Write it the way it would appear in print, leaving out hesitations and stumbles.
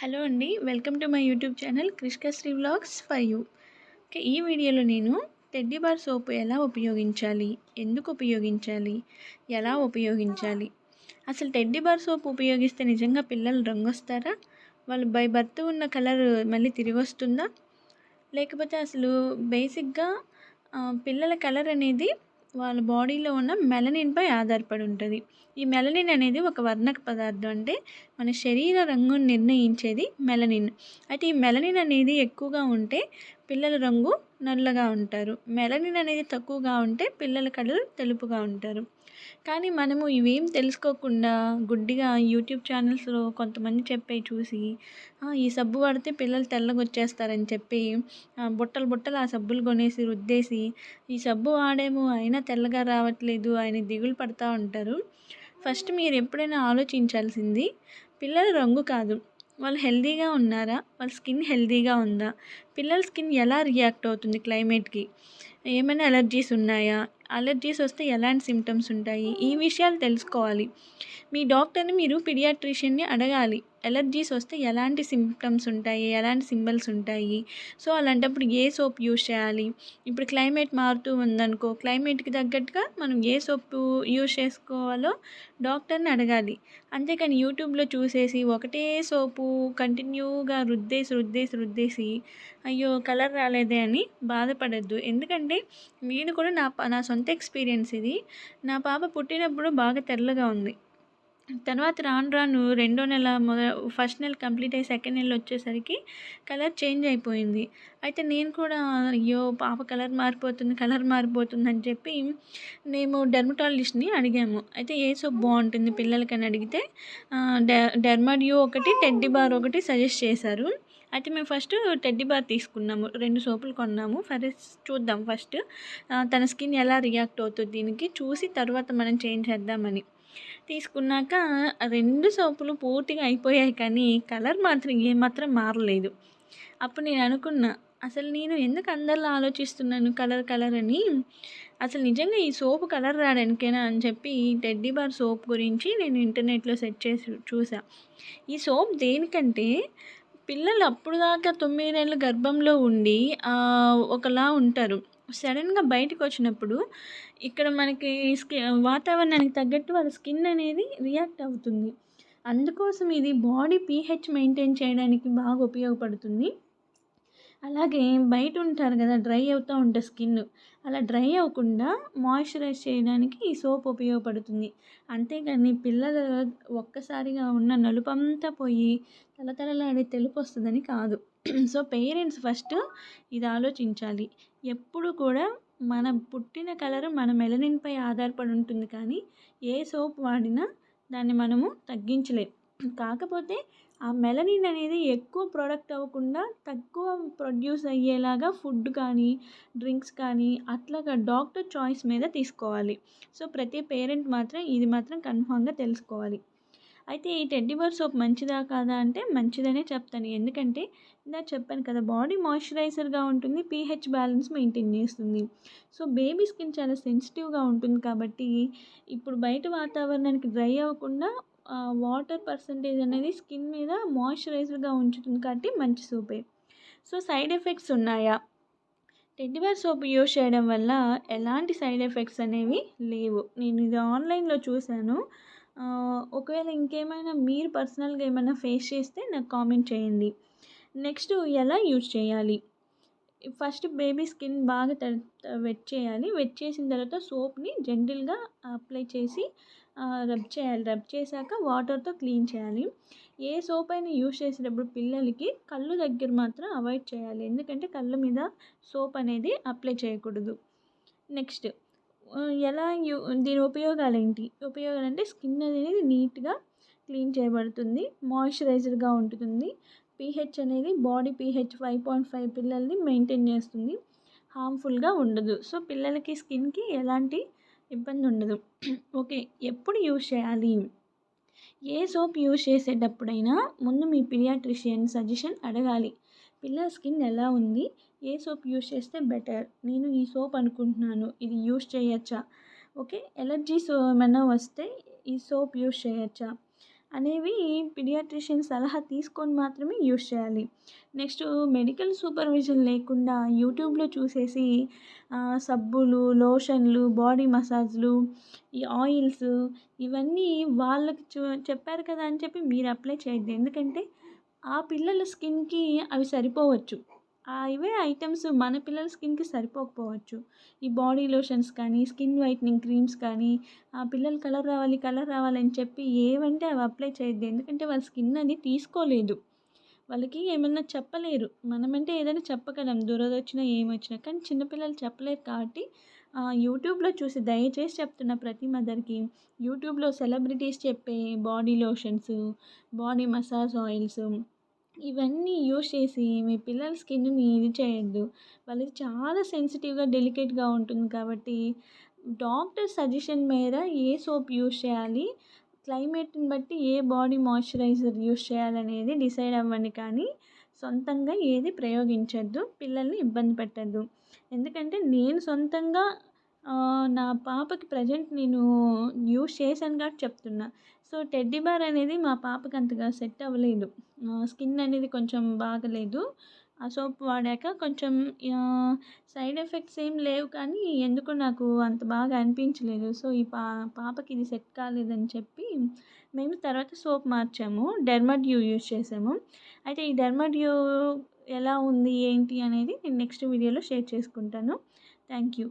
Hello అండి. Welcome to my YouTube channel Krishkasri vlogs for you. Okay, ఈ వీడియోలో నేను టెడ్డీ బార్ సోప్ ఎలా ఉపయోగించాలి, ఎందుకు ఉపయోగించాలి, ఎలా ఉపయోగించాలి, అసలు టెడ్డీ బార్ సోప్ ఉపయోగిస్తే నిజంగా పిల్లలు రంగొస్తారా, వాళ్ళు బై బర్త్ ఉన్న కలర్ మళ్ళీ తిరిగి వస్తుందా, లేకపోతే అసలు బేసిక్గా పిల్లల కలర్ అనేది వాళ్ళ బాడీలో ఉన్న మెలనిన్పై ఆధారపడి ఉంటుంది. ఈ మెలనిన్ అనేది ఒక వర్ణక పదార్థం. అంటే మన శరీర రంగును నిర్ణయించేది మెలనిన్. అయితే ఈ మెలనిన్ అనేది ఎక్కువగా ఉంటే పిల్లల రంగు నల్లగా ఉంటారు. మెలనిన్ అనేది తక్కువగా ఉంటే పిల్లల కలర్ తెలుపుగా ఉంటారు. కానీ మనము ఇవేం తెలుసుకోకుండా గుడ్డిగా యూట్యూబ్ ఛానల్స్లో కొంతమంది చెప్పేవి చూసి ఈ సబ్బు వాడితే పిల్లలు తెల్లగా వచ్చేస్తారని చెప్పి బుట్టలు బుట్టలు ఆ సబ్బులు కొనేసి రుద్దేసి ఈ సబ్బు వాడేమో అయినా తెల్లగా రావట్లేదు అని దిగులు పడతా ఉంటారు. ఫస్ట్ మీరు ఎప్పుడైనా ఆలోచించాల్సింది పిల్లల రంగు కాదు, వాళ్ళు హెల్తీగా ఉన్నారా, వాళ్ళ స్కిన్ హెల్తీగా ఉందా, పిల్లల స్కిన్ ఎలా రియాక్ట్ అవుతుంది క్లైమేట్కి, ఏమైనా అలర్జీస్ ఉన్నాయా, అలర్జీస్ వస్తే ఎలాంటి సిమ్టమ్స్ ఉంటాయి, ఈ విషయాలు తెలుసుకోవాలి. మీ డాక్టర్ని మీరు పీడియాట్రిషియన్ని అడగాలి. ఎలర్జీస్ వస్తే ఎలాంటి సిమ్టమ్స్ ఉంటాయి, ఎలాంటి సింబల్స్ ఉంటాయి, సో అలాంటప్పుడు ఏ సోప్ యూజ్ చేయాలి. ఇప్పుడు క్లైమేట్ మారుతూ ఉందనుకో, క్లైమేట్కి తగ్గట్టుగా మనం ఏ సోపు యూజ్ చేసుకోవాలో డాక్టర్ని అడగాలి. అంతేకాని యూట్యూబ్లో చూసేసి ఒకటే సోపు కంటిన్యూగా రుద్దేసి అయ్యో కలర్ రాలేదే అని బాధపడద్దు. ఎందుకంటే నేను కూడా నా సొంత ఎక్స్పీరియన్స్ ఇది. నా పాప పుట్టినప్పుడు బాగా తెల్లగా ఉంది. తర్వాత రాను రాను రెండో నెల ఫస్ట్ నెల కంప్లీట్ అయ్యి సెకండ్ నెల వచ్చేసరికి కలర్ చేంజ్ అయిపోయింది. అయితే నేను కూడా అయ్యో పాప కలర్ మారిపోతుంది అని చెప్పి మేము డెర్మటాలజిస్ట్ని అడిగాము. అయితే ఏ సోప్ బాగుంటుంది పిల్లలకని అడిగితే డెర్మాడియో ఒకటి, టెడ్డీ బార్ ఒకటి సజెస్ట్ చేశారు. అయితే మేము ఫస్ట్ టెడ్డీ బార్ తీసుకున్నాము. 2 సోపులు కొన్నాము. చూద్దాం ఫస్ట్ తన స్కిన్ ఎలా రియాక్ట్ అవుతుంది దీనికి చూసి తర్వాత మనం చేంజ్ చేద్దామని తీసుకున్నాక 2 సోపులు పూర్తిగా అయిపోయాయి, కానీ కలర్ మాత్రం ఏమాత్రం మారలేదు. అప్పుడు నేను అనుకున్నా, అసలు నేను ఎందుకు అందరిలా ఆలోచిస్తున్నాను కలర్ అని, అసలు నిజంగా ఈ సోపు కలర్ రావడానికేనా అని చెప్పి టెడ్డీ బార్ సోప్ గురించి నేను ఇంటర్నెట్లో సెర్చ్ చేసి చూసా. ఈ సోప్ దేనికంటే పిల్లలు అప్పుడు దాకా 9 నెలలు గర్భంలో ఉండి ఒకలా ఉంటారు. సడన్గా బయటకు వచ్చినప్పుడు ఇక్కడ మనకి వాతావరణానికి తగ్గట్టు వాళ్ళ స్కిన్ అనేది రియాక్ట్ అవుతుంది. అందుకోసం ఇది బాడీ pH మెయింటైన్ చేయడానికి బాగా ఉపయోగపడుతుంది. అలాగే బయట ఉంటారు కదా, డ్రై అవుతూ ఉంటుంది స్కిన్, అలా డ్రై అవ్వకుండా మాయిశ్చరైజ్ చేయడానికి ఈ సోప్ ఉపయోగపడుతుంది. అంతేగాని పిల్లలు ఒక్కసారిగా ఉన్న నలుపంతా పోయి తలతలలాడే తెలుపు వస్తుందని కాదు. సో పేరెంట్స్ ఫస్ట్ ఇది ఆలోచించాలి. ఎప్పుడు కూడా మన పుట్టిన కలర్ మన మెలనిన్పై ఆధారపడి ఉంటుంది, కానీ ఏ సోప్ వాడినా దాన్ని మనము తగ్గించలేం. కాకపోతే ఆ మెలనిన్ అనేది ఎక్కువ ప్రొడక్ట్ అవ్వకుండా తక్కువ ప్రొడ్యూస్ అయ్యేలాగా ఫుడ్ కానీ డ్రింక్స్ కానీ అట్లాగా డాక్టర్ చాయిస్ మీద తీసుకోవాలి. సో ప్రతి పేరెంట్ మాత్రం ఇది మాత్రం కన్ఫామ్గా తెలుసుకోవాలి. అయితే ఈ టెడ్డీ బార్ సోప్ మంచిదా కాదా అంటే మంచిదనే చెప్తాను. ఎందుకంటే ఇందాక చెప్పాను కదా, బాడీ మాయిశ్చరైజర్గా ఉంటుంది, pH బ్యాలెన్స్ మెయింటైన్ చేస్తుంది. సో బేబీ స్కిన్ చాలా సెన్సిటివ్గా ఉంటుంది కాబట్టి ఇప్పుడు బయట వాతావరణానికి డ్రై అవ్వకుండా వాటర్ పర్సంటేజ్ అనేది స్కిన్ మీద మాయిశ్చరైజర్గా ఉంచుతుంది కాబట్టి మంచి సోపే. సో సైడ్ ఎఫెక్ట్స్ ఉన్నాయా? టెడ్డీ బార్ సోప్ యూజ్ చేయడం వల్ల ఎలాంటి సైడ్ ఎఫెక్ట్స్ అనేవి లేవు. నేను ఇది ఆన్లైన్లో చూశాను. ఒకవేళ ఇంకేమైనా మీరు పర్సనల్గా ఏమైనా ఫేస్ చేస్తే నాకు కామెంట్ చేయండి. నెక్స్ట్ ఎలా యూజ్ చేయాలి? ఫస్ట్ బేబీ స్కిన్ బాగా వెట్ చేయాలి. వెట్ చేసిన తర్వాత సోప్ని జెంటిల్గా అప్లై చేసి రబ్ చేయాలి. రబ్ చేశాక వాటర్తో క్లీన్ చేయాలి. ఏ సోప్ అయినా యూజ్ చేసేటప్పుడు పిల్లలకి కళ్ళు దగ్గర మాత్రం అవాయిడ్ చేయాలి. ఎందుకంటే కళ్ళ మీద సోప్ అనేది అప్లై చేయకూడదు. నెక్స్ట్ దీని ఉపయోగాలు ఏంటి? ఉపయోగాలు స్కిన్ అనేది నీట్గా క్లీన్ చేయబడుతుంది, మాయిశ్చరైజర్గా ఉంటుంది, pH అనేది బాడీ pH 5.5 పిల్లల్ని మెయింటైన్ చేస్తుంది, హార్మ్ఫుల్గా ఉండదు. సో పిల్లలకి స్కిన్కి ఎలాంటి ఇబ్బంది ఉండదు. ఓకే, ఎప్పుడు యూజ్ చేయాలి? ఏ సోప్ యూజ్ చేసేటప్పుడైనా ముందు మీ పీడియాట్రిషియన్ సజెషన్ అడగాలి. పిల్లల స్కిన్ ఎలా ఉంది, ఏ సోప్ యూజ్ చేస్తే బెటర్, నేను ఈ సోప్ అనుకుంటున్నాను ఇది యూజ్ చేయొచ్చా, ఓకే ఎలర్జీస్ ఏమైనా వస్తే ఈ సోప్ యూజ్ చేయొచ్చా, అనేవి పీడియాట్రిషియన్ సలహా తీసుకొని మాత్రమే యూస్ చేయాలి. నెక్స్ట్ మెడికల్ సూపర్విజన్ లేకుండా యూట్యూబ్లో చూసేసి సబ్బులు, లోషన్లు, బాడీ మసాజ్లు, ఈ ఆయిల్స్ ఇవన్నీ వాళ్ళకి చెప్పారు కదా అని చెప్పి మీరు అప్లై చేయొద్దు. ఎందుకంటే ఆ పిల్లల స్కిన్కి అవి సరిపోవచ్చు. ఇవే ఐటమ్స్ మన పిల్లల స్కిన్కి సరిపోకపోవచ్చు. ఈ బాడీ లోషన్స్ కానీ, స్కిన్ వైట్నింగ్ క్రీమ్స్ కానీ, ఆ పిల్లలు కలర్ రావాలని చెప్పి ఏవంటే అవి అప్లై చేయొద్దు. ఎందుకంటే వాళ్ళ స్కిన్ అది తీసుకోలేదు. వాళ్ళకి ఏమన్నా చెప్పలేరు. మనమంటే ఏదైనా చెప్పగలం దురదొచ్చినా ఏమొచ్చినా. కానీ చిన్నపిల్లలు చెప్పలేరు కాబట్టి యూట్యూబ్లో చూసి దయచేసి చెప్తున్నా ప్రతి మదర్‌కి, యూట్యూబ్లో సెలబ్రిటీస్ చెప్పే body lotions, body massage oils ఇవన్నీ యూజ్ చేసి మీ పిల్లల స్కిన్‌ని ఇది చేయొద్దు. వాళ్ళది చాలా సెన్సిటివ్‌గా, డెలికేట్‌గా ఉంటుంది కాబట్టి డాక్టర్ సజెషన్ మేర ఏ సోప్ యూజ్ చేయాలి, క్లైమేట్‌ని బట్టి ఏ బాడీ మాయిశ్చరైజర్ యూజ్ చేయాలనేది డిసైడ్ అవ్వండి. కానీ సొంతంగా ఏది ప్రయోగించొద్దు. పిల్లల్ని ఇబ్బంది పెట్టొద్దు. ఎందుకంటే నేను సొంతంగా నా పాపకి ప్రెజెంట్ నేను యూజ్ చేశాను కాబట్టి చెప్తున్నా. సో, టెడ్డీ బేర్ అనేది మా పాపకి అంతగా సెట్ అవ్వలేదు. స్కిన్ అనేది కొంచెం బాగలేదు. ఆ సోప్ వాడాక కొంచెం సైడ్ ఎఫెక్ట్స్ ఏం లేవు కానీ ఎందుకో నాకు అంత బాగా అనిపించలేదు. సో, ఈ పాపకి ఇది సెట్ కాలేదని చెప్పి మేము తర్వాత సోప్ మార్చాము. డెర్మాడ్యూ యూజ్ చేసాము. అయితే ఈ డెర్మాడ్యూ ఎలా ఉంది, ఏంటి అనేది నేను నెక్స్ట్ వీడియోలో షేర్ చేసుకుంటాను. Thank you.